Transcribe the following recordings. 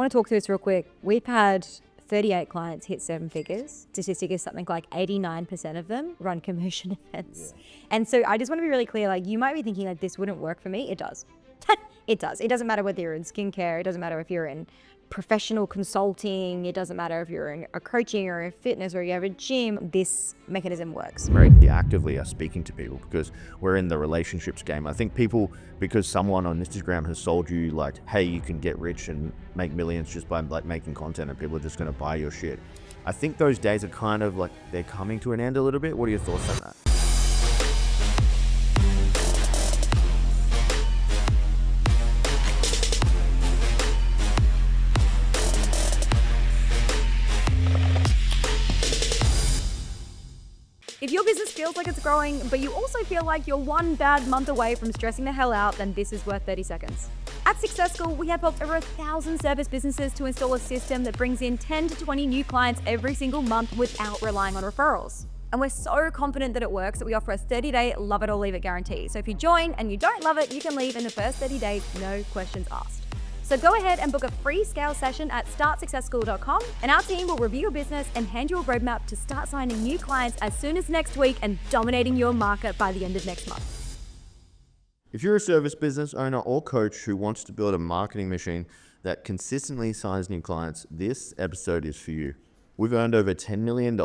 want to talk through this real quick. We've had 38 clients hit 7 figures. Statistic is something like 89% of them run commission events. Yeah. And so I just want to be really clear, like you might be thinking like this wouldn't work for me. It does. It does. It doesn't matter whether you're in skincare. It doesn't matter if you're in professional consulting. It doesn't matter if you're in a coaching or a fitness or you have a gym. This mechanism works. Very actively are speaking to people because we're in the relationships game. I think people, because someone on Instagram has sold you like, hey, you can get rich and make millions just by like making content and people are just going to buy your shit. I think those days are kind of like they're coming to an end a little bit. What are your thoughts on that? If your business feels like it's growing, but you also feel like you're one bad month away from stressing the hell out, then this is worth 30 seconds. At Success School, we have helped over 1,000 service businesses to install a system that brings in 10 to 20 new clients every single month without relying on referrals. And we're so confident that it works that we offer a 30-day love it or leave it guarantee. So if you join and you don't love it, you can leave in the first 30 days, no questions asked. So go ahead and book a free scale session at startsuccessschool.com and our team will review your business and hand you a roadmap to start signing new clients as soon as next week and dominating your market by the end of next month. If you're a service business owner or coach who wants to build a marketing machine that consistently signs new clients, this episode is for you. We've earned over $10 million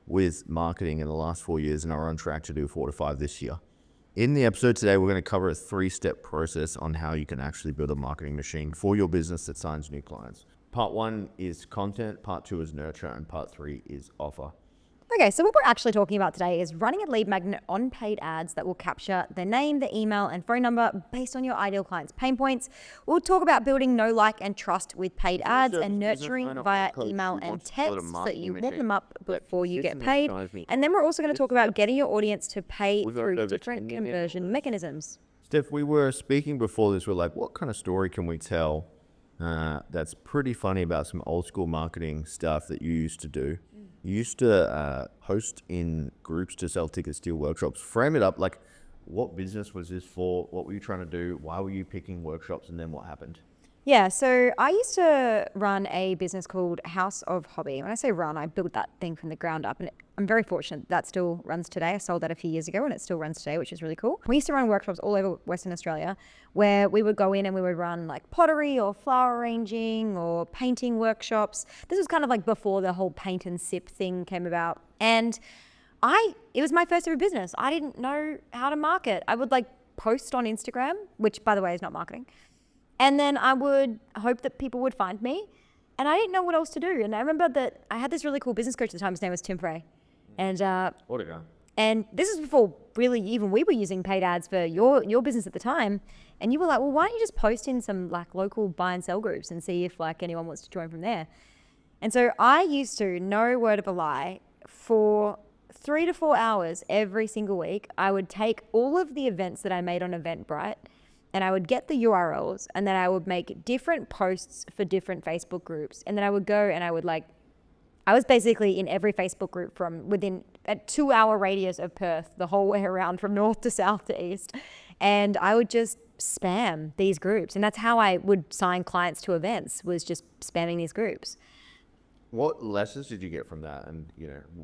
with marketing in the last 4 years and are on track to do 4 to 5 this year. In the episode today, we're going to cover a 3-step process on how you can actually build a marketing machine for your business that signs new clients. Part 1 is content, part 2 is nurture, and part 3 is offer. Okay, so what we're actually talking about today is running a lead magnet on paid ads that will capture their name, their email, and phone number based on your ideal client's pain points. We'll talk about building know, like, and trust with paid ads and nurturing via email and text so that you warm them up before you get paid. And then we're also going to talk about getting your audience to pay through different conversion mechanisms. Steph, we were speaking before this, we're like, what kind of story can we tell that's pretty funny about some old school marketing stuff that you used to do? You used to host in groups to sell tickets to your workshops. Frame it up, like what business was this for? What were you trying to do? Why were you picking workshops? And then what happened? Yeah, so I used to run a business called House of Hobby. When I say run, I built that thing from the ground up. And I'm very fortunate that still runs today. I sold that a few years ago and it still runs today, which is really cool. We used to run workshops all over Western Australia where we would go in and we would run like pottery or flower arranging or painting workshops. This was kind of like before the whole paint and sip thing came about. And it was my first ever business. I didn't know how to market. I would like post on Instagram, which by the way is not marketing. And then I would hope that people would find me. And I didn't know what else to do. And I remember that I had this really cool business coach at the time. His name was Tim Frey. And and this is before really even we were using paid ads for your business at the time. And you were like, well, why don't you just post in some like local buy and sell groups and see if like anyone wants to join from there. And so I used to, no word of a lie, for 3 to 4 hours every single week, I would take all of the events that I made on Eventbrite and I would get the URLs and then I would make different posts for different Facebook groups. And then I would go and I was basically in every Facebook group from within a 2-hour radius of Perth, the whole way around from north to south to east. And I would just spam these groups. And that's how I would sign clients to events, was just spamming these groups. What lessons did you get from that? And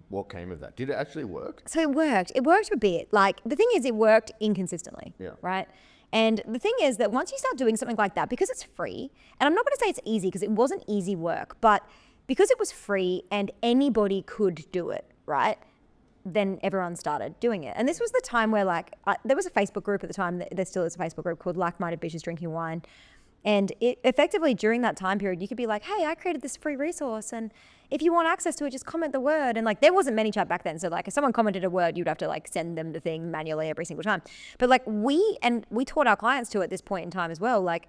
what came of that? Did it actually work? So it worked. It worked a bit. Like the thing is it worked inconsistently, right? And the thing is that once you start doing something like that, because it's free, and I'm not going to say it's easy because it wasn't easy work, but because it was free and anybody could do it, right? Then everyone started doing it. And this was the time where there was a Facebook group at the time, there still is a Facebook group called Like-Minded Bitches Drinking Wine. And it effectively during that time period, you could be like, hey, I created this free resource. And if you want access to it, just comment the word. And like, there wasn't ManyChat back then. So like if someone commented a word, you'd have to like send them the thing manually every single time. But like we taught our clients to at this point in time as well. Like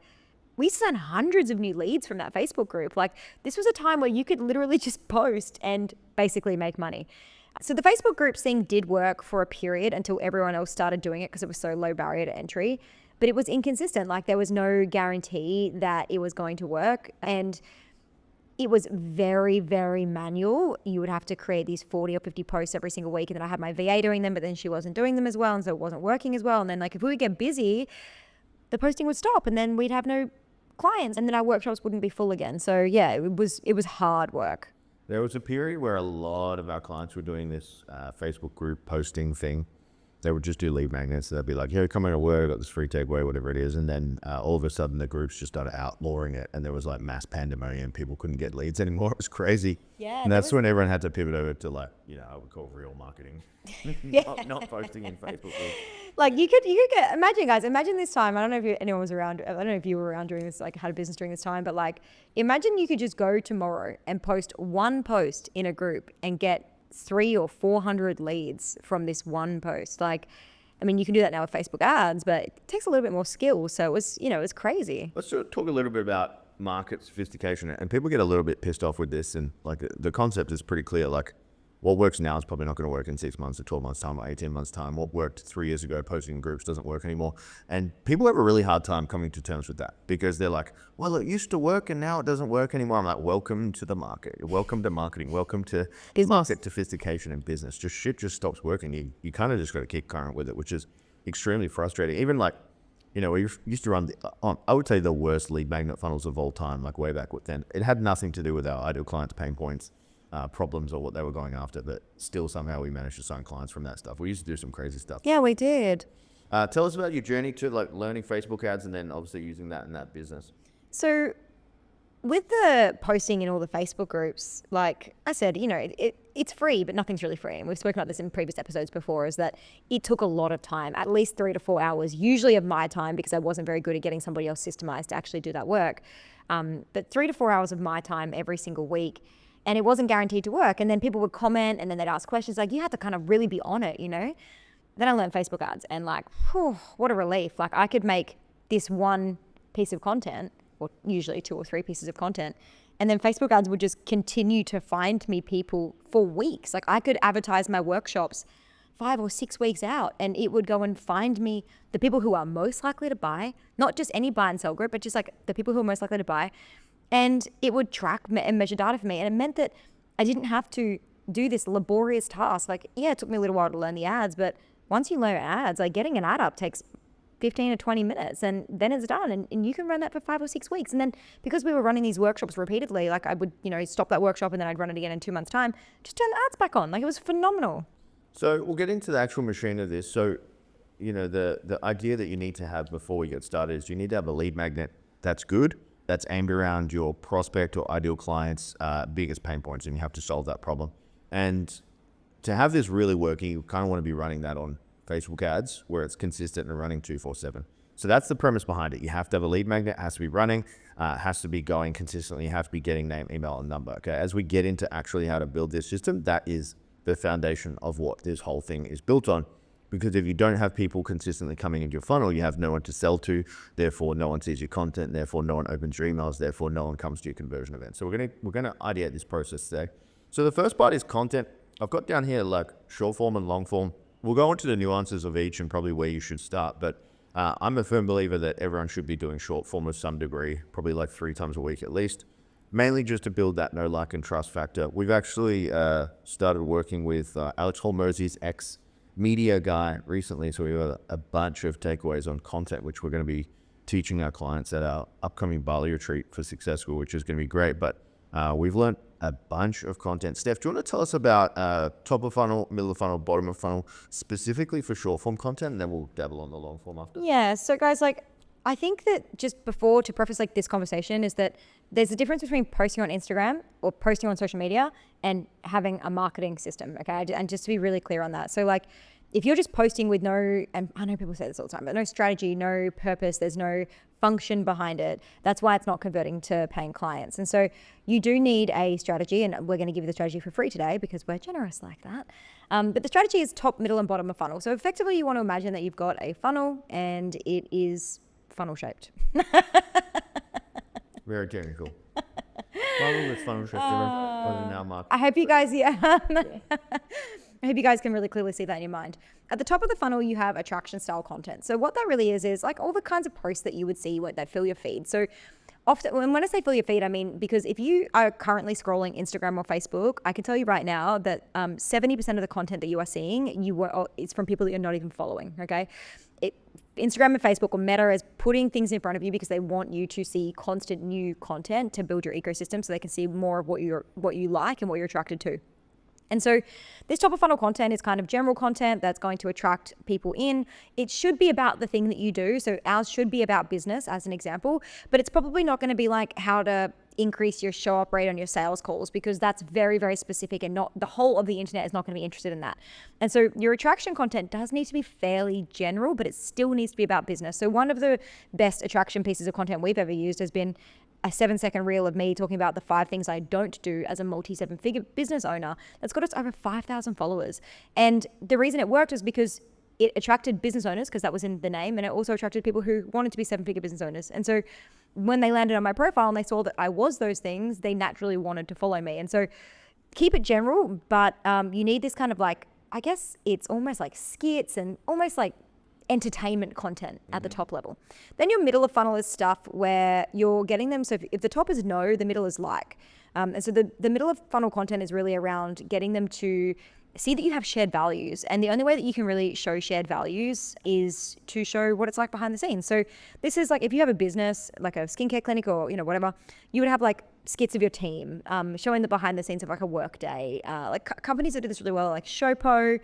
we sent hundreds of new leads from that Facebook group. Like this was a time where you could literally just post and basically make money. So the Facebook group thing did work for a period until everyone else started doing it because it was so low barrier to entry. But it was inconsistent. Like there was no guarantee that it was going to work. And it was very, very manual. You would have to create these 40 or 50 posts every single week. And then I had my VA doing them, but then she wasn't doing them as well. And so it wasn't working as well. And then like if we would get busy, the posting would stop and then we'd have no clients, and then our workshops wouldn't be full again. So yeah, it was hard work. There was a period where a lot of our clients were doing this Facebook group posting thing. They would just do lead magnets. They'd be like, "Yo, come into work, I got this free takeaway," whatever it is. And then all of a sudden the groups just started outlawing it, and there was like mass pandemonium. People couldn't get leads anymore. It was crazy. Yeah. And that's when everyone had to pivot over to like, I would call real marketing. not posting in Facebook groups. Like you could get, imagine this time. I don't know if anyone was around. I don't know if you were around during this, like had a business during this time, but like imagine you could just go tomorrow and post one post in a group and get 300 or 400 leads from this one post. Like, I mean, you can do that now with Facebook ads, but it takes a little bit more skill. So it was, it was crazy. Let's talk a little bit about market sophistication. And people get a little bit pissed off with this. And like the concept is pretty clear. Like what works now is probably not going to work in 6 months or 12 months time or 18 months time. What worked 3 years ago posting in groups doesn't work anymore. And people have a really hard time coming to terms with that because they're like, well, it used to work and now it doesn't work anymore. I'm like, welcome to the market. Welcome to marketing. Welcome to market sophistication in business. Shit just stops working. You kind of just got to keep current with it, which is extremely frustrating. Even like, we used to run, I would say the worst lead magnet funnels of all time, like way back then. It had nothing to do with our ideal clients' pain points. Problems or what they were going after, but still somehow we managed to sign clients from that stuff. We used to do some crazy stuff. Yeah, we did. Tell us about your journey to like learning Facebook ads and then obviously using that in that business. So with the posting in all the Facebook groups, like I said, it's free, but nothing's really free. And we've spoken about this in previous episodes before, is that it took a lot of time, at least 3 to 4 hours, usually of my time, because I wasn't very good at getting somebody else systemized to actually do that work. But 3 to 4 hours of my time every single week. And it wasn't guaranteed to work. And then people would comment and then they'd ask questions. Like, you had to kind of really be on it, Then I learned Facebook ads and like, what a relief. Like I could make this one piece of content, or usually 2 or 3 pieces of content. And then Facebook ads would just continue to find me people for weeks. Like I could advertise my workshops 5 or 6 weeks out and it would go and find me the people who are most likely to buy, not just any buy and sell group, but just like the people who are most likely to buy. And it would track and measure data for me. And it meant that I didn't have to do this laborious task. Like, yeah, it took me a little while to learn the ads, but once you learn ads, like getting an ad up takes 15 to 20 minutes and then it's done. And you can run that for 5 or 6 weeks. And then because we were running these workshops repeatedly, like I would, stop that workshop and then I'd run it again in 2 months' time, just turn the ads back on. Like it was phenomenal. So we'll get into the actual machine of this. So, the idea that you need to have before we get started is you need to have a lead magnet that's good, that's aimed around your prospect or ideal client's biggest pain points, and you have to solve that problem. And to have this really working, you kind of want to be running that on Facebook ads where it's consistent and running 24/7. So that's the premise behind it. You have to have a lead magnet, it has to be running, has to be going consistently, you have to be getting name, email, and number. Okay, as we get into actually how to build this system, that is the foundation of what this whole thing is built on. Because if you don't have people consistently coming into your funnel, you have no one to sell to, therefore no one sees your content, therefore no one opens your emails, therefore no one comes to your conversion event. So we're gonna ideate this process today. So the first part is content. I've got down here like short form and long form. We'll go into the nuances of each and probably where you should start, but I'm a firm believer that everyone should be doing short form of some degree, probably like 3 times a week at least, mainly just to build that know, like, and trust factor. We've actually started working with Alex Holmosi's ex-media guy recently, so we have a bunch of takeaways on content, which we're going to be teaching our clients at our upcoming Bali retreat for Success School, which is going to be great. But we've learned a bunch of content. Steph, do you want to tell us about top of funnel, middle of funnel, bottom of funnel, specifically for short form content, and then we'll dabble on the long form after? Yeah, so guys, like I think that just before, to preface like this conversation, is that there's a difference between posting on Instagram or posting on social media and having a marketing system, okay? And just to be really clear on that. So like, if you're just posting with no, and I know people say this all the time, but no strategy, no purpose, there's no function behind it, that's why it's not converting to paying clients. And so you do need a strategy, and we're going to give you the strategy for free today because we're generous like that. But the strategy is top, middle, and bottom of funnel. So effectively, you want to imagine that you've got a funnel and it is funnel shaped. Very technical. Funnel with funnel shaped. Now, Mark. I hope you guys, I hope you guys can really clearly see that in your mind. At the top of the funnel, you have attraction style content. So what that really is like all the kinds of posts that you would see that fill your feed. So often, when I say fill your feed, I mean, because if you are currently scrolling Instagram or Facebook, I can tell you right now that 70% of the content that you are seeing, it's from people that you're not even following, okay? Instagram and Facebook or Meta is putting things in front of you because they want you to see constant new content to build your ecosystem so they can see more of what you like and what you're attracted to. And so this top of funnel content is kind of general content that's going to attract people in. It should be about the thing that you do. So ours should be about business as an example, but it's probably not going to be like how to increase your show up rate on your sales calls, because that's very, very specific, and not the whole of the internet is not going to be interested in that. And so your attraction content does need to be fairly general, but it still needs to be about business. So one of the best attraction pieces of content we've ever used has been a 7-second reel of me talking about the 5 things I don't do as a multi-7-figure business owner that's got us over 5,000 followers. And the reason it worked was because it attracted business owners, because that was in the name, and it also attracted people who wanted to be 7-figure business owners. And so when they landed on my profile and they saw that I was those things, they naturally wanted to follow me. And so keep it general, but you need this kind of like, I guess it's almost like skits and almost like entertainment content at the top level. Then your middle of funnel is stuff where you're getting them. So if the top is no, the middle is like. And so the middle of funnel content is really around getting them to see that you have shared values. And the only way that you can really show shared values is to show what it's like behind the scenes. So this is like, if you have a business, like a skincare clinic or, whatever, you would have like skits of your team, showing the behind the scenes of like a work day. Like companies that do this really well, like Showpo,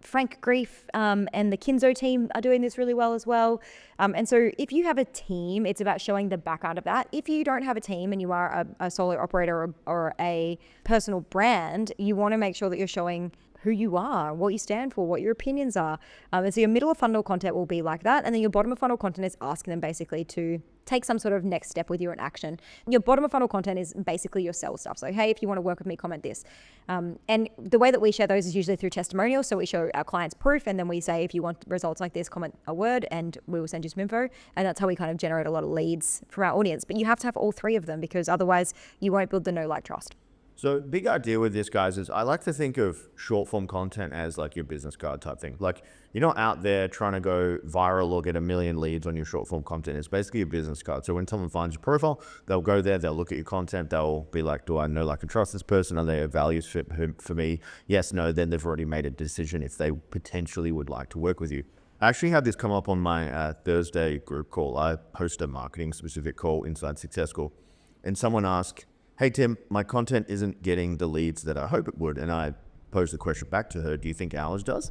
Frank Grief, and the Kinzo team are doing this really well as well. And so if you have a team, it's about showing the background of that. If you don't have a team and you are a solo operator or a personal brand, you want to make sure that you're showing who you are, what you stand for, what your opinions are. And so your middle of funnel content will be like that. And then your bottom of funnel content is asking them basically to take some sort of next step with you in action. Your bottom of funnel content is basically your sell stuff. So, hey, if you want to work with me, comment this. And the way that we share those is usually through testimonials. So we show our clients proof, and then we say, if you want results like this, comment a word and we will send you some info. And that's how we kind of generate a lot of leads from our audience. But you have to have all 3 of them, because otherwise you won't build the know, like, trust. So big idea with this, guys, is I like to think of short form content as like your business card type thing. Like, you're not out there trying to go viral or get 1 million leads on your short form content. It's basically a business card. So when someone finds your profile, they'll go there, they'll look at your content, they'll be like, do I know, like, and trust this person? Are they a values fit for me? Yes, no. Then they've already made a decision if they potentially would like to work with you. I actually had this come up on my Thursday group call. I host a marketing specific call inside Success Call, and someone asked, hey, Tim, my content isn't getting the leads that I hope it would. And I posed the question back to her, do you think ours does?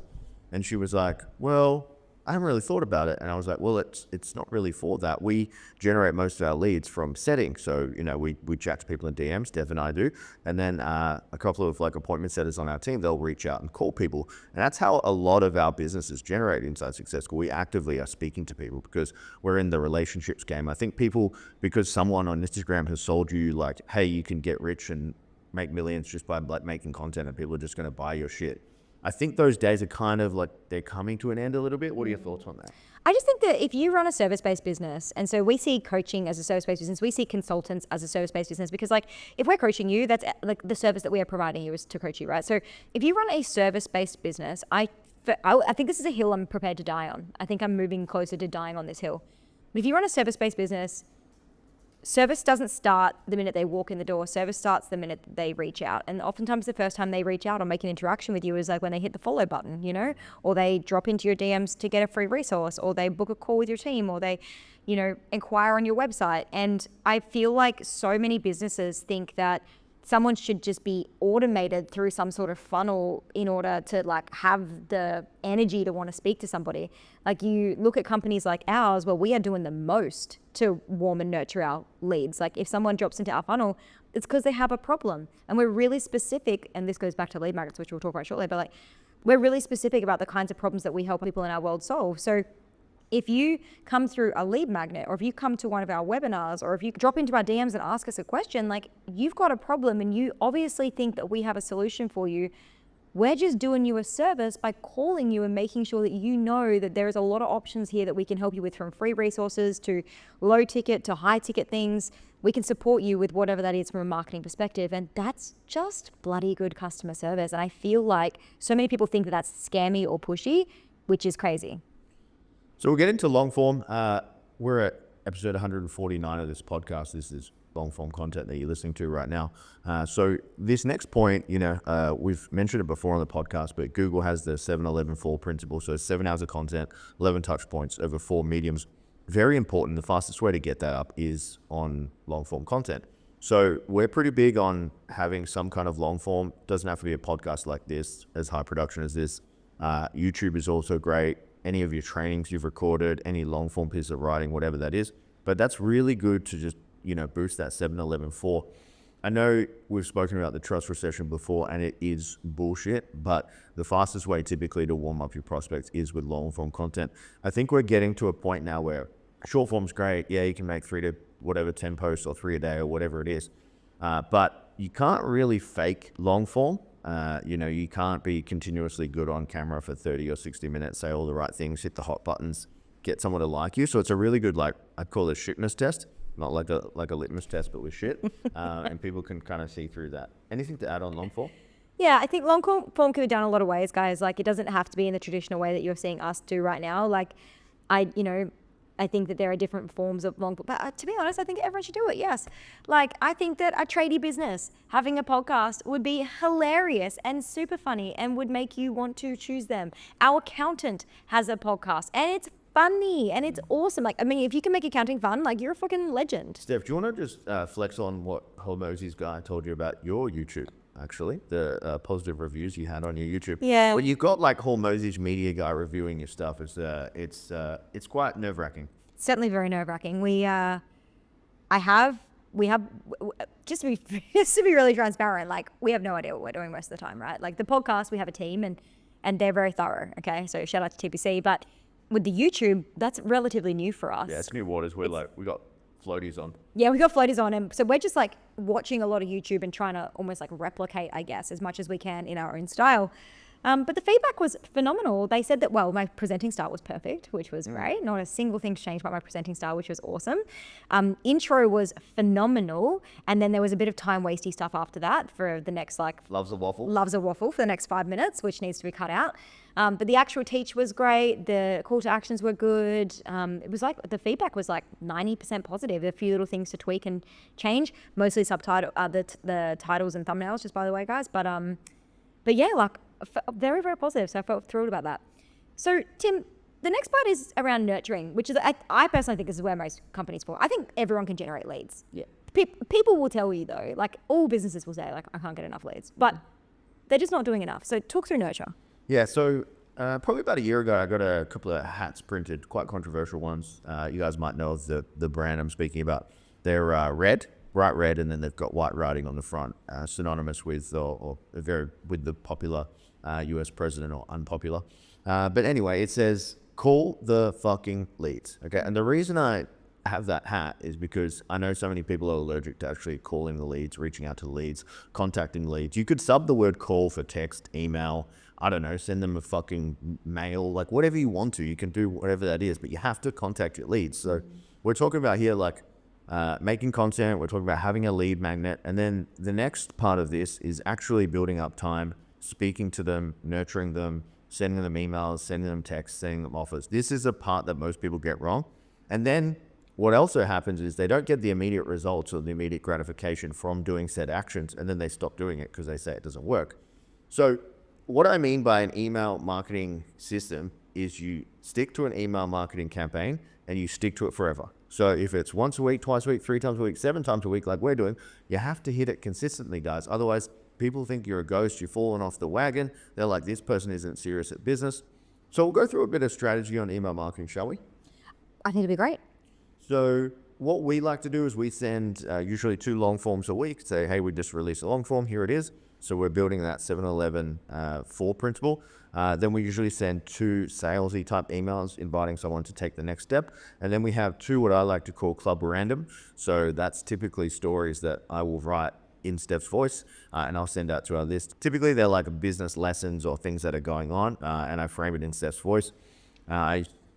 And she was like, well, I haven't really thought about it. And I was like, well, it's not really for that. We generate most of our leads from settings. So, we chat to people in DMs, Dev and I do. And then a couple of like appointment setters on our team, they'll reach out and call people. And that's how a lot of our business is generated inside Success School. We actively are speaking to people because we're in the relationships game. I think people, because someone on Instagram has sold you like, hey, you can get rich and make millions just by like making content, and people are just going to buy your shit. I think those days are kind of like, they're coming to an end a little bit. What are your thoughts on that? I just think that if you run a service-based business, and so we see coaching as a service-based business, we see consultants as a service-based business, because like if we're coaching you, that's like the service that we are providing you is to coach you, right? So if you run a service-based business, I think this is a hill I'm prepared to die on. I think I'm moving closer to dying on this hill. But if you run a service-based business, service doesn't start the minute they walk in the door. Service starts the minute they reach out. And oftentimes the first time they reach out or make an interaction with you is like when they hit the follow button, or they drop into your DMs to get a free resource, or they book a call with your team, or they, inquire on your website. And I feel like so many businesses think that someone should just be automated through some sort of funnel in order to like have the energy to want to speak to somebody. Like you look at companies like ours, where we are doing the most to warm and nurture our leads. Like if someone drops into our funnel, it's because they have a problem, and we're really specific. And this goes back to lead magnets, which we'll talk about shortly, but like we're really specific about the kinds of problems that we help people in our world solve. So if you come through a lead magnet, or if you come to one of our webinars, or if you drop into our DMs and ask us a question, like you've got a problem and you obviously think that we have a solution for you. We're just doing you a service by calling you and making sure that you know that there is a lot of options here that we can help you with, from free resources to low ticket to high ticket things. We can support you with whatever that is from a marketing perspective. And that's just bloody good customer service. And I feel like so many people think that that's scammy or pushy, which is crazy. So we'll get into long form. We're at episode 149 of this podcast. This is long form content that you're listening to right now. So this next point, we've mentioned it before on the podcast, but Google has the 7-11-4 principle. So 7 hours of content, 11 touch points over 4 mediums. Very important. The fastest way to get that up is on long form content. So we're pretty big on having some kind of long form. Doesn't have to be a podcast like this, as high production as this. YouTube is also great. Any of your trainings you've recorded, any long form piece of writing, whatever that is. But that's really good to just boost that 7-11-4. I know we've spoken about the trust recession before, and it is bullshit, but the fastest way typically to warm up your prospects is with long form content. I think we're getting to a point now where short form's great. Yeah, you can make 10 posts or 3 a day or whatever it is. But you can't really fake long form. You can't be continuously good on camera for 30 or 60 minutes, say all the right things, hit the hot buttons, get someone to like you. So it's a really good, I'd call it a shitness test. Not like a litmus test, but with shit. And people can kind of see through that. Anything to add on long form? Yeah, I think long form can be done a lot of ways, guys. It doesn't have to be in the traditional way that you're seeing us do right now. I think that there are different forms of long form. But to be honest, I think everyone should do it, yes. I think that a tradie business having a podcast would be hilarious and super funny and would make you want to choose them. Our accountant has a podcast and it's funny and it's awesome. If you can make accounting fun, you're a fucking legend. Steph, do you want to just flex on what Hormozy's guy told you about your YouTube? Actually, the positive reviews you had on your YouTube. Yeah. When you've got Hormozy's media guy reviewing your stuff, it's quite nerve wracking. Certainly very nerve wracking. We have just to be really transparent. We have no idea what we're doing most of the time, right? The podcast, we have a team and they're very thorough. Okay, so shout out to TPC, but with the YouTube, that's relatively new for us. Yeah, it's new waters. We got floaties on. Yeah, we got floaties on, and so we're just watching a lot of YouTube and trying to almost replicate, I guess, as much as we can in our own style. But the feedback was phenomenal. They said that, my presenting style was perfect, which was great. Not a single thing changed about my presenting style, which was awesome. Intro was phenomenal. And then there was a bit of time wasty stuff after that for the next Loves a waffle. Loves a waffle for the next 5 minutes, which needs to be cut out. But the actual teach was great. The call to actions were good. It was the feedback was 90% positive. A few little things to tweak and change, mostly subtitle, the titles and thumbnails, just by the way, guys. But yeah, very, very positive. So I felt thrilled about that. So Tim, the next part is around nurturing, which is, I personally think this is where most companies fall. I think everyone can generate leads. Yeah. People will tell you though, all businesses will say I can't get enough leads, but they're just not doing enough. So talk through nurture. Yeah. So probably about a year ago, I got a couple of hats printed, quite controversial ones. You guys might know of the brand I'm speaking about. They're red. Bright red, and then they've got white writing on the front, synonymous with with the popular US president or unpopular. But anyway, it says, call the fucking leads. Okay. And the reason I have that hat is because I know so many people are allergic to actually calling the leads, reaching out to the leads, contacting leads. You could sub the word call for text, email, I don't know, send them a fucking mail, whatever you want to. You can do whatever that is, but you have to contact your leads. So we're talking about here, making content. We're talking about having a lead magnet. And then the next part of this is actually building up time, speaking to them, nurturing them, sending them emails, sending them texts, sending them offers. This is a part that most people get wrong. And then what also happens is they don't get the immediate results or the immediate gratification from doing said actions, and then they stop doing it because they say it doesn't work. So what I mean by an email marketing system is you stick to an email marketing campaign and you stick to it forever. So if it's once a week, twice a week, 3 times a week, 7 times a week, like we're doing, you have to hit it consistently, guys. Otherwise, people think you're a ghost, you've fallen off the wagon. They're like, this person isn't serious at business. So we'll go through a bit of strategy on email marketing, shall we? I think it'd be great. So what we like to do is we send usually 2 long forms a week. Say, hey, we just released a long form, here it is. So we're building that 7-11-4 principle. Then we usually send 2 salesy type emails inviting someone to take the next step. And then we have 2 what I like to call club random. So that's typically stories that I will write in Steph's voice and I'll send out to our list. Typically they're business lessons or things that are going on and I frame it in Steph's voice.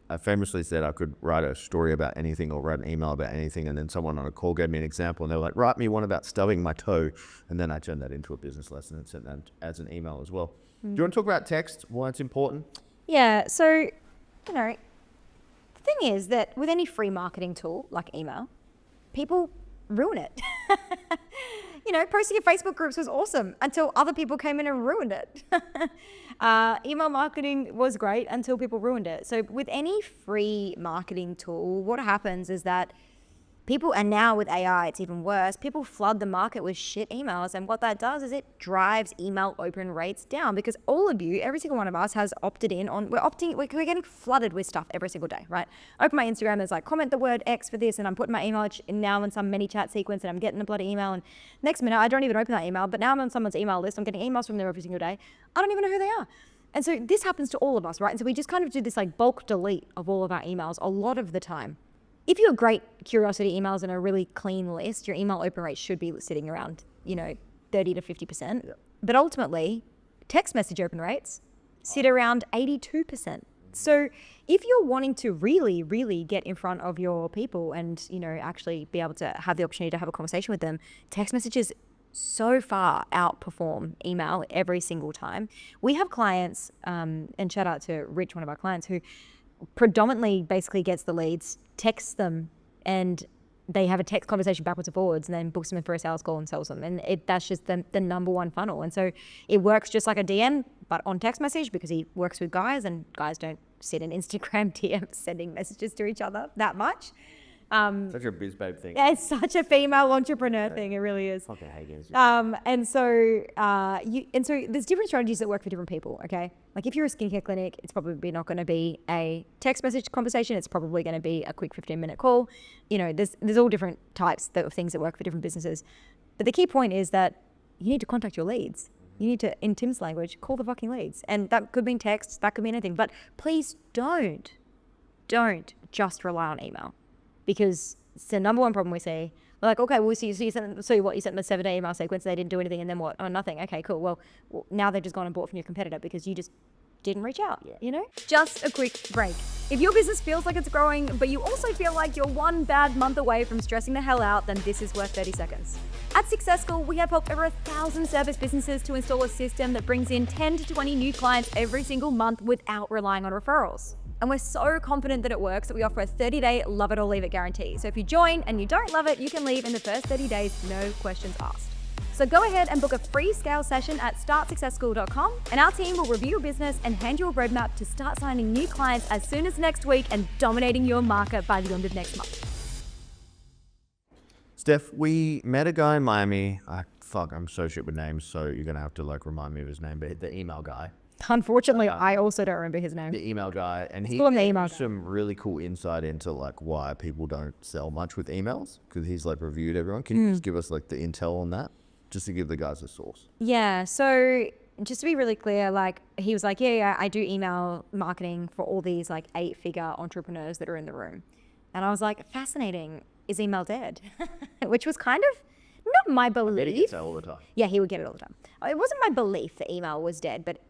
I famously said I could write a story about anything or write an email about anything, and then someone on a call gave me an example and they were like, write me one about stubbing my toe, and then I turned that into a business lesson and sent that as an email as well. Do you want to talk about text, why it's important? Yeah, so, thing is that with any free marketing tool like email, people ruin it. Posting in Facebook groups was awesome until other people came in and ruined it. Email marketing was great until people ruined it. So with any free marketing tool, what happens is that people, and now with AI, it's even worse, people flood the market with shit emails. And what that does is it drives email open rates down because all of you, every single one of us has opted in on, we're getting flooded with stuff every single day, right? Open my Instagram, there's like, comment the word X for this, and I'm putting my email now in some mini chat sequence and I'm getting a bloody email. And next minute, I don't even open that email, but now I'm on someone's email list. I'm getting emails from them every single day. I don't even know who they are. And so this happens to all of us, right? And so we just kind of do this like bulk delete of all of our emails a lot of the time. If you have great curiosity emails and a really clean list, your email open rate should be sitting around, 30 to 50%. Yeah. But ultimately, text message open rates sit around 82%. So if you're wanting to really, really get in front of your people and, actually be able to have the opportunity to have a conversation with them, text messages so far outperform email every single time. We have clients, and shout out to Rich, one of our clients, who predominantly basically gets the leads, texts them, and they have a text conversation backwards and forwards, and then books them in for a sales call and sells them. And that's just the number one funnel. And so it works just like a DM, but on text message, because he works with guys, and guys don't sit in Instagram DMs sending messages to each other that much. Such a biz babe thing. Yeah, it's such a female entrepreneur thing. It really is. Fucking hate games. And so there's different strategies that work for different people. Okay, like if you're a skincare clinic, it's probably not going to be a text message conversation. It's probably going to be a quick 15-minute call. There's all different types of things that work for different businesses. But the key point is that you need to contact your leads. You need to, in Tim's language, call the fucking leads. And that could mean text, that could mean anything. But please don't just rely on email. Because it's the number one problem we see. We're like, okay, well, so you sent them a 7-day email sequence, they didn't do anything, and then what? Oh, nothing. Okay, cool. Well, now they've just gone and bought from your competitor because you just didn't reach out, Just a quick break. If your business feels like it's growing, but you also feel like you're one bad month away from stressing the hell out, then this is worth 30 seconds. At Success School, we have helped over 1,000 service businesses to install a system that brings in 10 to 20 new clients every single month without relying on referrals. And we're so confident that it works that we offer a 30-day love it or leave it guarantee. So if you join and you don't love it, you can leave in the first 30 days, no questions asked. So go ahead and book a free scale session at startsuccessschool.com, and our team will review your business and hand you a roadmap to start signing new clients as soon as next week and dominating your market by the end of next month. Steph, we met a guy in Miami. I'm so shit with names, so you're going to have to remind me of his name, but the email guy. Unfortunately, I also don't remember his name. The email guy, and he gave some really cool insight into why people don't sell much with emails, because he's reviewed everyone. Can you just give us the intel on that, just to give the guys a source? Yeah. So just to be really clear, he was like, yeah, I do email marketing for all these 8-figure entrepreneurs that are in the room, and I was like, fascinating. Is email dead? Which was kind of not my belief. He gets that all the time. Yeah, he would get it all the time. It wasn't my belief that email was dead, but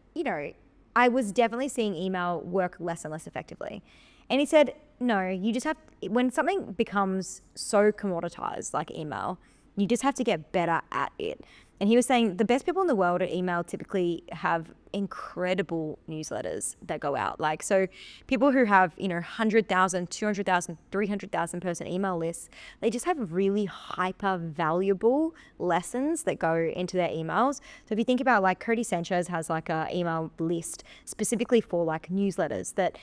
I was definitely seeing email work less and less effectively. And he said, no, you just have, when something becomes so commoditized like email, you just have to get better at it. And he was saying the best people in the world at email typically have incredible newsletters that go out. So people who have, 100,000, 200,000, 300,000 person email lists, they just have really hyper valuable lessons that go into their emails. So if you think about Cody Sanchez has a email list specifically for newsletters that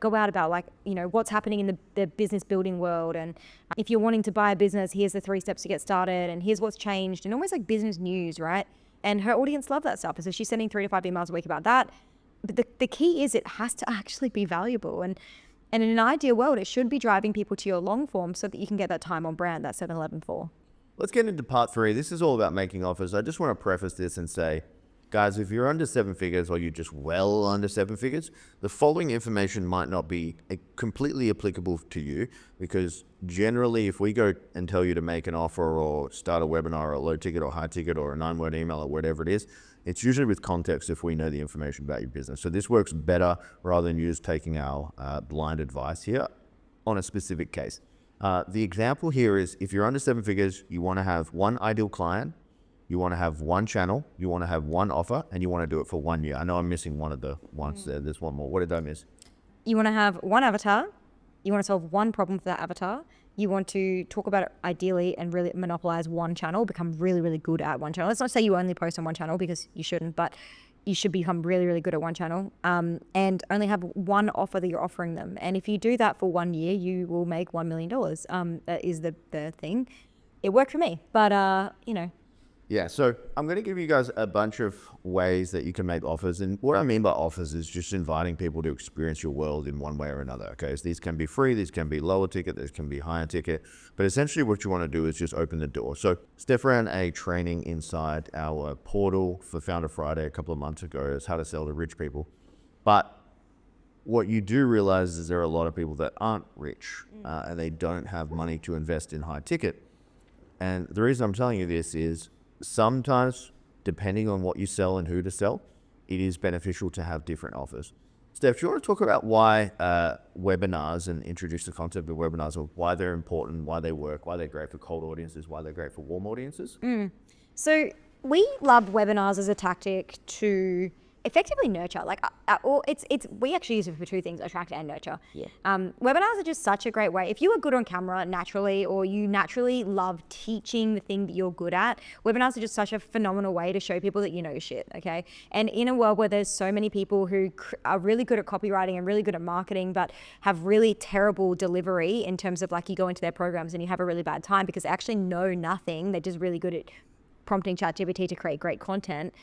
go out about what's happening in the business building world. And if you're wanting to buy a business, here's the 3 steps to get started, and here's what's changed, and almost business news, right? And her audience love that stuff. And so she's sending 3 to 5 emails a week about that. But the key is it has to actually be valuable. And in an ideal world, it should be driving people to your long form so that you can get that time on brand, that 7-Eleven for. Let's get into part 3. This is all about making offers. I just want to preface this and say, guys, if you're under 7 figures or you're just well under 7 figures, the following information might not be completely applicable to you, because generally if we go and tell you to make an offer or start a webinar or a low ticket or high ticket or a 9-word email or whatever it is, it's usually with context if we know the information about your business. So this works better rather than you just taking our blind advice here on a specific case. The example here is if you're under 7 figures, you want to have one ideal client, you want to have one channel, you want to have one offer, and you want to do it for 1 year. I know I'm missing one of the ones there. There's one more. What did I miss? You want to have one avatar, You want to solve one problem for that avatar. You want to talk about it ideally and really monopolize one channel, become really, really good at one channel. Let's not say you only post on one channel because you shouldn't, but you should become really, really good at one channel, and only have one offer that you're offering them. And if you do that for 1 year, you will make $1 million. That is the thing. It worked for me, but Yeah, so I'm going to give you guys a bunch of ways that you can make offers. And what I mean by offers is just inviting people to experience your world in one way or another. Okay, so these can be free, these can be lower ticket, these can be higher ticket. But essentially what you want to do is just open the door. So Steph ran a training inside our portal for Founder Friday a couple of months ago. It's how to sell to rich people. But what you do realize is there are a lot of people that aren't rich and they don't have money to invest in high ticket. And the reason I'm telling you this is sometimes, depending on what you sell and who to sell, it is beneficial to have different offers. Steph, do you want to talk about why webinars and introduce the concept of webinars, or why they're important, why they work, why they're great for cold audiences, why they're great for warm audiences? So we love webinars as a tactic to effectively nurture. We actually use it for two things: attract and nurture. Yeah. Webinars are just such a great way. If you are good on camera naturally, or you naturally love teaching the thing that you're good at, webinars are just such a phenomenal way to show people that you know your shit. Okay. And in a world where there's so many people who are really good at copywriting and really good at marketing, but have really terrible delivery in terms of, like, you go into their programs and you have a really bad time because they actually know nothing. They're just really good at prompting ChatGPT to create great content.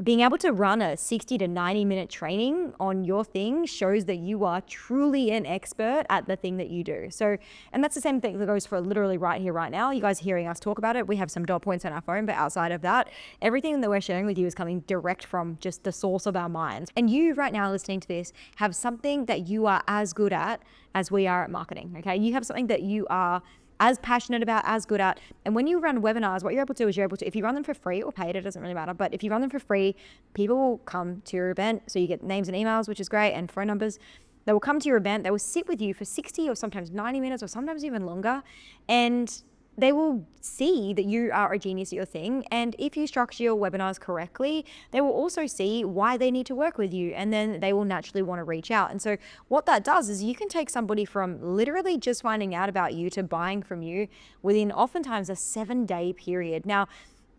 Being able to run a 60 to 90 minute training on your thing shows that you are truly an expert at the thing that you do. So, and that's the same thing that goes for literally right here, right now. You guys hearing us talk about it, we have some dot points on our phone, but outside of that, everything that we're sharing with you is coming direct from just the source of our minds. And you right now listening to this have something that you are as good at as we are at marketing, okay? You have something that you are as passionate about, as good at. And when you run webinars, what you're able to do is if you run them for free or paid, it doesn't really matter, but if you run them for free, people will come to your event. So you get names and emails, which is great, and phone numbers. They will come to your event. They will sit with you for 60 or sometimes 90 minutes or sometimes even longer. And they will see that you are a genius at your thing. And if you structure your webinars correctly, they will also see why they need to work with you. And then they will naturally want to reach out. And so what that does is you can take somebody from literally just finding out about you to buying from you within oftentimes a 7-day period. Now,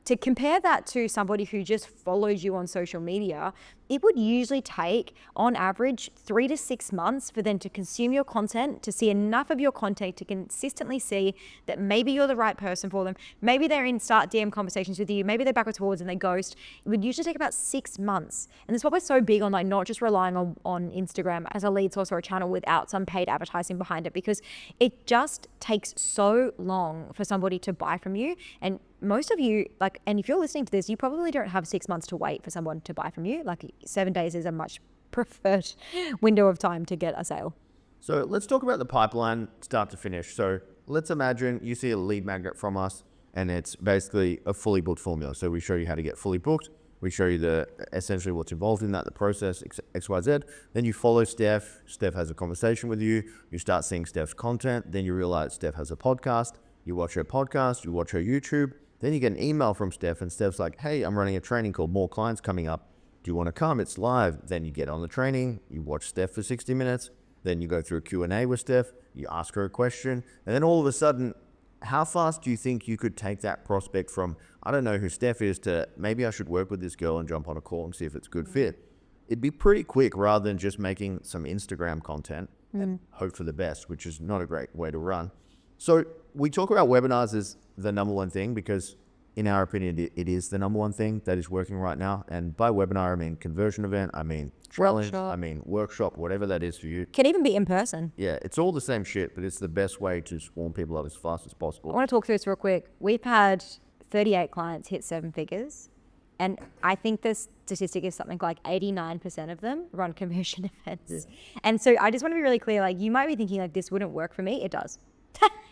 to compare that to somebody who just follows you on social media, it would usually take, on average, 3 to 6 months for them to consume your content, to see enough of your content to consistently see that maybe you're the right person for them. Maybe they're in start DM conversations with you. Maybe they're backwards forwards and they ghost. It would usually take about 6 months. And that's why we're so big on, like, not just relying on Instagram as a lead source or a channel without some paid advertising behind it, because it just takes so long for somebody to buy from you. And most of you, and if you're listening to this, you probably don't have 6 months to wait for someone to buy from you. 7 days is a much preferred window of time to get a sale. So let's talk about the pipeline start to finish. So let's imagine you see a lead magnet from us and it's basically a fully booked formula. So we show you how to get fully booked. We show you essentially what's involved in that, the process, X, Y, Z. Then you follow Steph. Steph has a conversation with you. You start seeing Steph's content. Then you realize Steph has a podcast. You watch her podcast. You watch her YouTube. Then you get an email from Steph and Steph's like, hey, I'm running a training called More Clients coming up. Do you want to come? It's live. Then you get on the training. You watch Steph for 60 minutes. Then you go through a Q&A with Steph. You ask her a question. And then all of a sudden, how fast do you think you could take that prospect from, I don't know who Steph is, to maybe I should work with this girl and jump on a call and see if it's a good fit? It'd be pretty quick rather than just making some Instagram content and hope for the best, which is not a great way to run. So we talk about webinars as the number one thing because in our opinion, it is the number one thing that is working right now. And by webinar, I mean conversion event, I mean challenge, workshop. I mean workshop, whatever that is for you. Can even be in person. Yeah, it's all the same shit, but it's the best way to swarm people out as fast as I possible. want to talk through this real quick. We've had 38 clients hit 7 figures. And I think the statistic is something like 89% of them run conversion events. Yeah. And so I just want to be really clear, you might be thinking this wouldn't work for me. It does.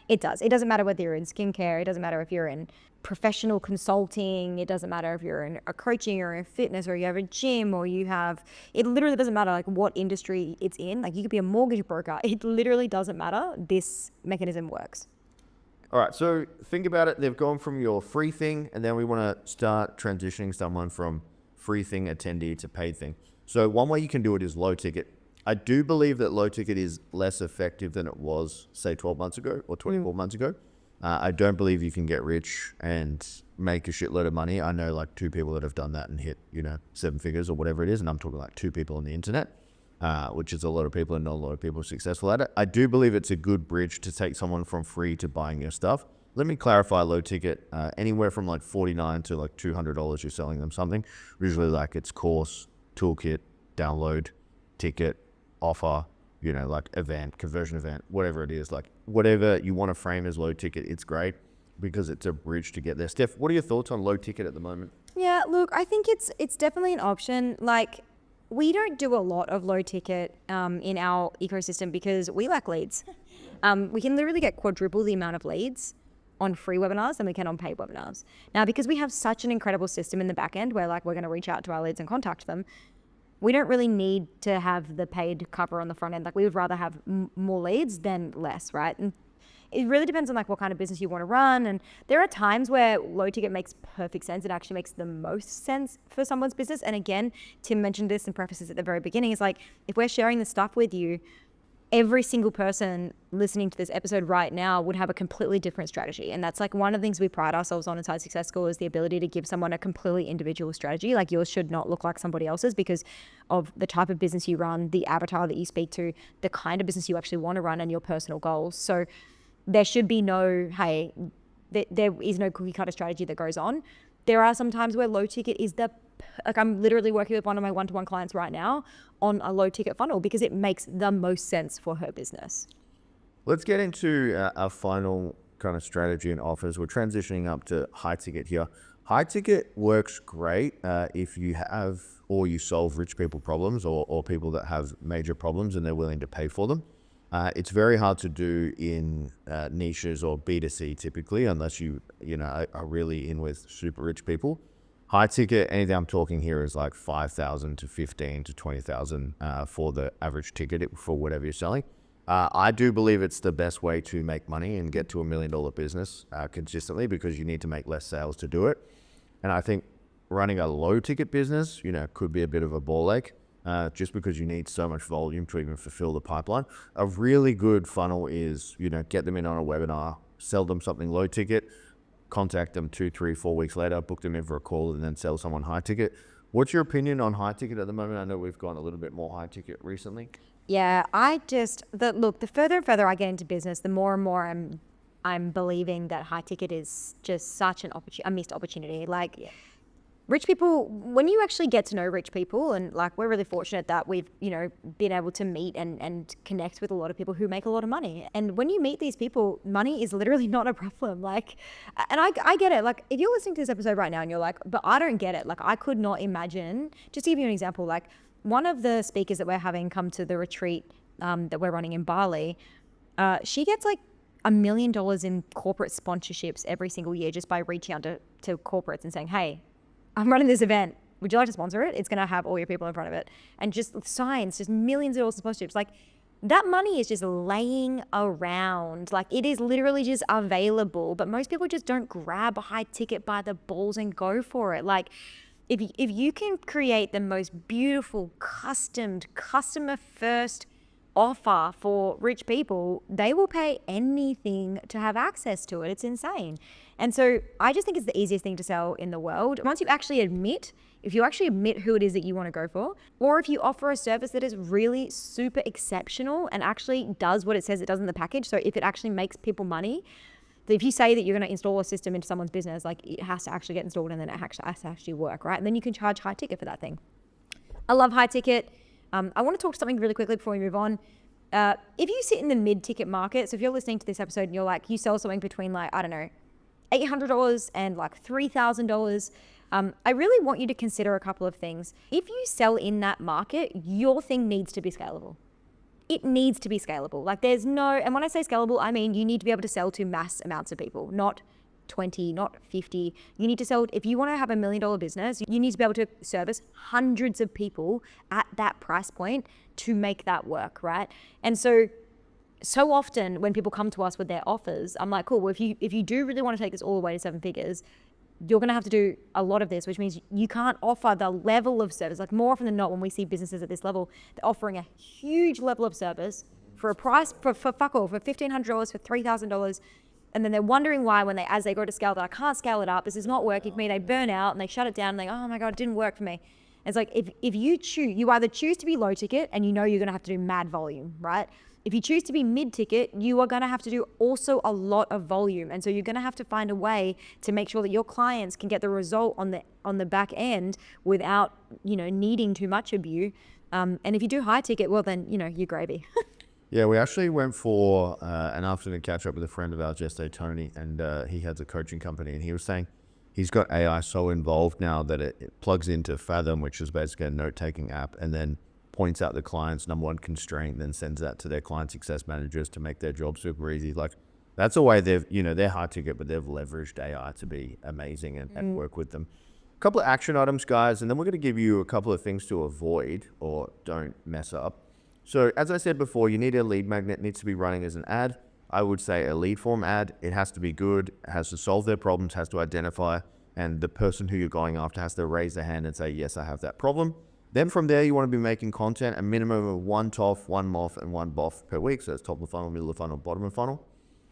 It does. It doesn't matter whether you're in skincare. It doesn't matter if you're in professional consulting. It doesn't matter if you're in a coaching or in fitness or you have a gym or it literally doesn't matter what industry it's in. You could be a mortgage broker. It literally doesn't matter. This mechanism works. All right. So think about it. They've gone from your free thing and then we want to start transitioning someone from free thing attendee to paid thing. So one way you can do it is low ticket. I do believe that low ticket is less effective than it was, say, 12 months ago or 24 months ago. I don't believe you can get rich and make a shitload of money. I know like 2 people that have done that and hit, 7 figures or whatever it is. And I'm talking like 2 people on the internet, which is a lot of people, and not a lot of people are successful at it. I do believe it's a good bridge to take someone from free to buying your stuff. Let me clarify low ticket, anywhere from like $49 to like $200, you're selling them something. Usually like it's course, toolkit, download, ticket, offer, like event, conversion event, whatever it is, like whatever you want to frame as low ticket, it's great because it's a bridge to get there. Steph, what are your thoughts on low ticket at the moment? Yeah, look, I think it's definitely an option. Like, we don't do a lot of low ticket in our ecosystem because we lack leads. We can literally get quadruple the amount of leads on free webinars than we can on paid webinars. Now, because we have such an incredible system in the back end where like we're going to reach out to our leads and contact them, we don't really need to have the paid cover on the front end. Like, we would rather have more leads than less, right? And it really depends on like what kind of business you want to run. And there are times where low ticket makes perfect sense. It actually makes the most sense for someone's business. And again, Tim mentioned this and prefaces at the very beginning. It's like, if we're sharing this stuff with you, every single person listening to this episode right now would have a completely different strategy. And that's like one of the things we pride ourselves on inside Success School, is the ability to give someone a completely individual strategy. Like, yours should not look like somebody else's because of the type of business you run, the avatar that you speak to, the kind of business you actually want to run, and your personal goals. So there should be no, hey, there is no cookie cutter strategy that goes on. There are some times where low ticket is like, I'm literally working with one of my one-to-one clients right now on a low ticket funnel because it makes the most sense for her business. Let's get into our final kind of strategy and offers. We're transitioning up to high ticket here. High ticket works great if you have or you solve rich people problems, or people that have major problems and they're willing to pay for them. It's very hard to do in niches or B2C typically, unless you are really in with super rich people. High ticket, anything I'm talking here is like 5,000 to 15 to 20,000 for the average ticket for whatever you're selling. I do believe it's the best way to make money and get to $1 million business consistently, because you need to make less sales to do it. And I think running a low ticket business, could be a bit of a ball ache. Just because you need so much volume to even fulfill the pipeline. A really good funnel is, get them in on a webinar, sell them something low ticket, contact them 2, 3, 4 weeks later, book them in for a call, and then sell someone high ticket. What's your opinion on high ticket at the moment? I know we've gone a little bit more high ticket recently. Yeah, the further and further I get into business, the more and more I'm believing that high ticket is just such a missed opportunity. Like, rich people, when you actually get to know rich people, and like, we're really fortunate that we've, been able to meet and connect with a lot of people who make a lot of money. And when you meet these people, money is literally not a problem. Like, and I get it. Like, if you're listening to this episode right now and you're like, but I don't get it. Like, I could not imagine, just to give you an example, like one of the speakers that we're having come to the retreat that we're running in Bali, she gets like $1 million in corporate sponsorships every single year just by reaching out to corporates and saying, hey, I'm running this event. Would you like to sponsor it? It's going to have all your people in front of it. And just signs, just millions of dollars in sponsorships. Like, that money is just laying around. Like, it is literally just available. But most people just don't grab a high ticket by the balls and go for it. Like, if you can create the most beautiful, customer first offer for rich people, they will pay anything to have access to it. It's insane. And so I just think it's the easiest thing to sell in the world. Once you actually admit who it is that you want to go for, or if you offer a service that is really super exceptional and actually does what it says it does in the package. So if it actually makes people money, if you say that you're going to install a system into someone's business, like, it has to actually get installed and then it has to actually work, right? And then you can charge high ticket for that thing. I love high ticket. I want to talk to something really quickly before we move on. If you sit in the mid-ticket market, so if you're listening to this episode and you're like, you sell something between like, I don't know, $800 and like $3,000, I really want you to consider a couple of things. If you sell in that market, your thing needs to be scalable. It needs to be scalable. Like, and when I say scalable, I mean you need to be able to sell to mass amounts of people, not 20, not 50. You need to sell, if you want to have $1 million business, you need to be able to service hundreds of people at that price point to make that work, right? And so often when people come to us with their offers, I'm like, cool, well, if you do really want to take this all the way to 7 figures, you're going to have to do a lot of this, which means you can't offer the level of service. Like more often than not, when we see businesses at this level, they're offering a huge level of service for a price for fuck all, for $1,500, for $3,000. And then they're wondering why when as they go to scale that I can't scale it up, this is not working for me. They burn out and they shut it down and they, oh my God, it didn't work for me. It's like, if you either choose to be low ticket and you know you're going to have to do mad volume, right? If you choose to be mid ticket, you are going to have to do also a lot of volume. And so you're going to have to find a way to make sure that your clients can get the result on the back end without, needing too much of you. And if you do high ticket, well then, you're gravy. Yeah, we actually went for an afternoon catch up with a friend of ours yesterday, Tony, and he has a coaching company, and he was saying he's got AI so involved now that it plugs into Fathom, which is basically a note-taking app, and then points out the client's number one constraint, then sends that to their client success managers to make their job super easy. Like, that's a way they're hard to get, but they've leveraged AI to be amazing and work with them. A couple of action items, guys, and then we're going to give you a couple of things to avoid or don't mess up. So as I said before, you need a lead magnet, needs to be running as an ad. I would say a lead form ad. It has to be good, it has to solve their problems, has to identify, and the person who you're going after has to raise their hand and say, yes, I have that problem. Then from there, you want to be making content, a minimum of 1 TOF, 1 MOF, and 1 BOF per week. So it's top of the funnel, middle of the funnel, bottom of the funnel.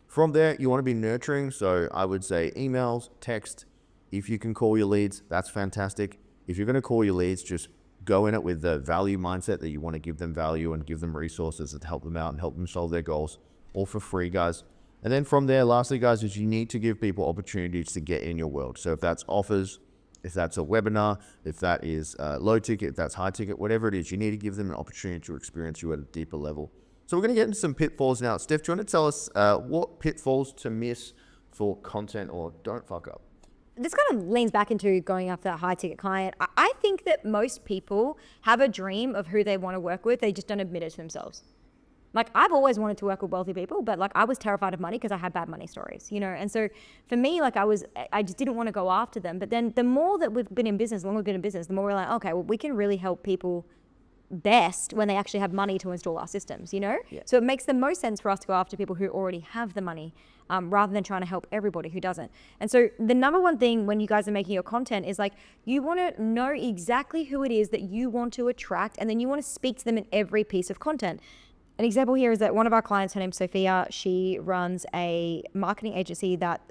From there, you want to be nurturing. So I would say emails, text. If you can call your leads, that's fantastic. If you're going to call your leads, just go in it with the value mindset that you want to give them value and give them resources that help them out and help them solve their goals, all for free, guys. And then from there, lastly, guys, is you need to give people opportunities to get in your world. So if that's offers, if that's a webinar, if that is low ticket, if that's high ticket, whatever it is, you need to give them an opportunity to experience you at a deeper level. So we're going to get into some pitfalls now. Steph, do you want to tell us what pitfalls to miss for content or don't fuck up? This kind of leans back into going after that high ticket client. I think that most people have a dream of who they want to work with. They just don't admit it to themselves. Like, I've always wanted to work with wealthy people, but like I was terrified of money because I had bad money stories, And so for me, like I just didn't want to go after them. But then the more that we've been in business, the longer we've been in business, the more we're like, okay, well, we can really help people best when they actually have money to install our systems, Yeah. So it makes the most sense for us to go after people who already have the money, rather than trying to help everybody who doesn't. And so the number one thing when you guys are making your content is like, you want to know exactly who it is that you want to attract, and then you want to speak to them in every piece of content. An example here is that one of our clients, her name's Sophia, she runs a marketing agency that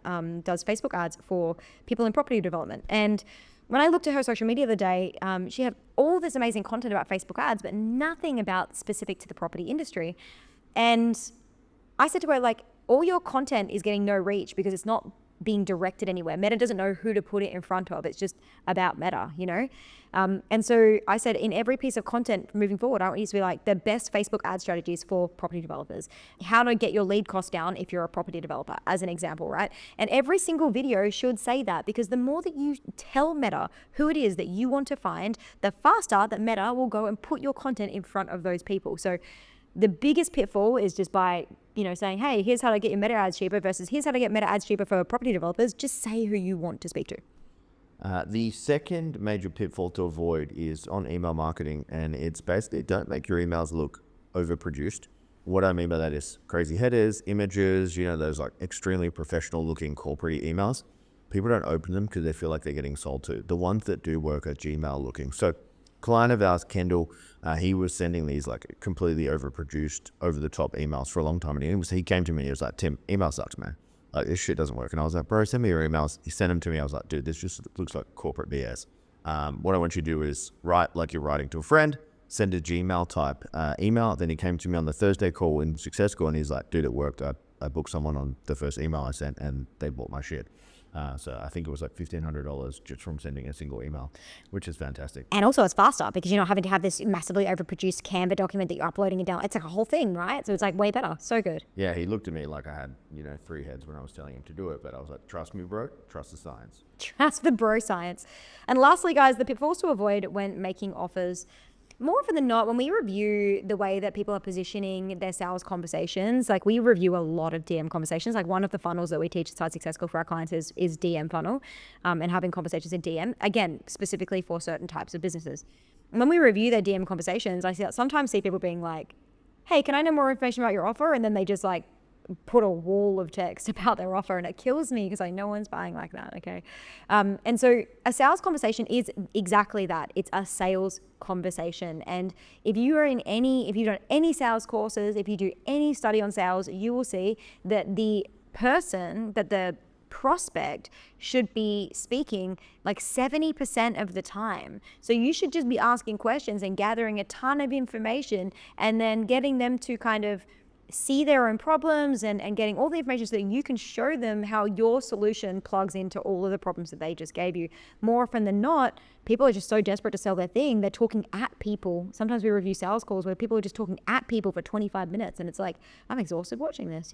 does Facebook ads for people in property development. And when I looked at her social media the other day, she had all this amazing content about Facebook ads, but nothing about specific to the property industry. And I said to her, like, all your content is getting no reach because it's not being directed anywhere. Meta doesn't know who to put it in front of. It's just about Meta, And so I said, in every piece of content moving forward, I want you to be like the best Facebook ad strategies for property developers, how to get your lead cost down if you're a property developer, as an example, right? And every single video should say that, because the more that you tell Meta who it is that you want to find, the faster that Meta will go and put your content in front of those people. So the biggest pitfall is just by, saying, hey, here's how to get your Meta ads cheaper versus here's how to get Meta ads cheaper for property developers. Just say who you want to speak to. The second major pitfall to avoid is on email marketing, and it's basically don't make your emails look overproduced. What I mean by that is crazy headers, images, those like extremely professional looking corporate emails. People don't open them because they feel like they're getting sold to. The ones that do work are Gmail looking. So client of ours, Kendall, he was sending these like completely overproduced, over the top emails for a long time. And he came to me, he was like, Tim, email sucks, man. Like, this shit doesn't work. And I was like, bro, send me your emails. He sent them to me. I was like, dude, this just looks like corporate BS. What I want you to do is write like you're writing to a friend, send a Gmail type email. Then he came to me on the Thursday call in Success Call, and he's like, dude, it worked. I booked someone on the first email I sent, and they bought my shit. So I think it was like $1,500 just from sending a single email, which is fantastic. And also it's faster because you're not having to have this massively overproduced Canva document that you're uploading and down. It's like a whole thing, right? So it's like way better. So good. Yeah, he looked at me like I had, 3 heads when I was telling him to do it. But I was like, trust me, bro. Trust the science. Trust the bro science. And lastly, guys, the pitfalls to avoid when making offers. More often than not, when we review the way that people are positioning their sales conversations, like we review a lot of DM conversations. Like one of the funnels that we teach at Success School for our clients is DM funnel, and having conversations in DM, again, specifically for certain types of businesses. And when we review their DM conversations, I sometimes see people being like, hey, can I know more information about your offer? And then they just like put a wall of text about their offer, and it kills me because no one's buying like that. Okay. And so a sales conversation is exactly that. It's a sales conversation. And if you've done any sales courses, if you do any study on sales, you will see that the prospect should be speaking like 70% of the time. So you should just be asking questions and gathering a ton of information, and then getting them to kind of see their own problems and getting all the information so that you can show them how your solution plugs into all of the problems that they just gave you. More often than not, people are just so desperate to sell their thing, they're talking at people. Sometimes we review sales calls where people are just talking at people for 25 minutes, and it's like, I'm exhausted watching this,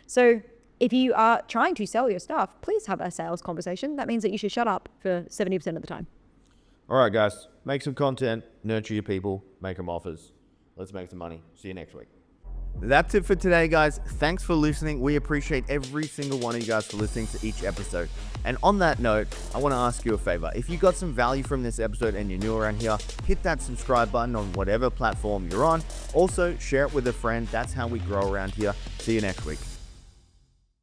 So if you are trying to sell your stuff, please have a sales conversation. That means that you should shut up for 70% of the time. All right, guys, make some content, nurture your people, make them offers. Let's make some money. See you next week. That's it for today, guys. Thanks for listening. We appreciate every single one of you guys for listening to each episode. And on that note, I want to ask you a favor. If you got some value from this episode and you're new around here, hit that subscribe button on whatever platform you're on. Also, share it with a friend. That's how we grow around here. See you next week.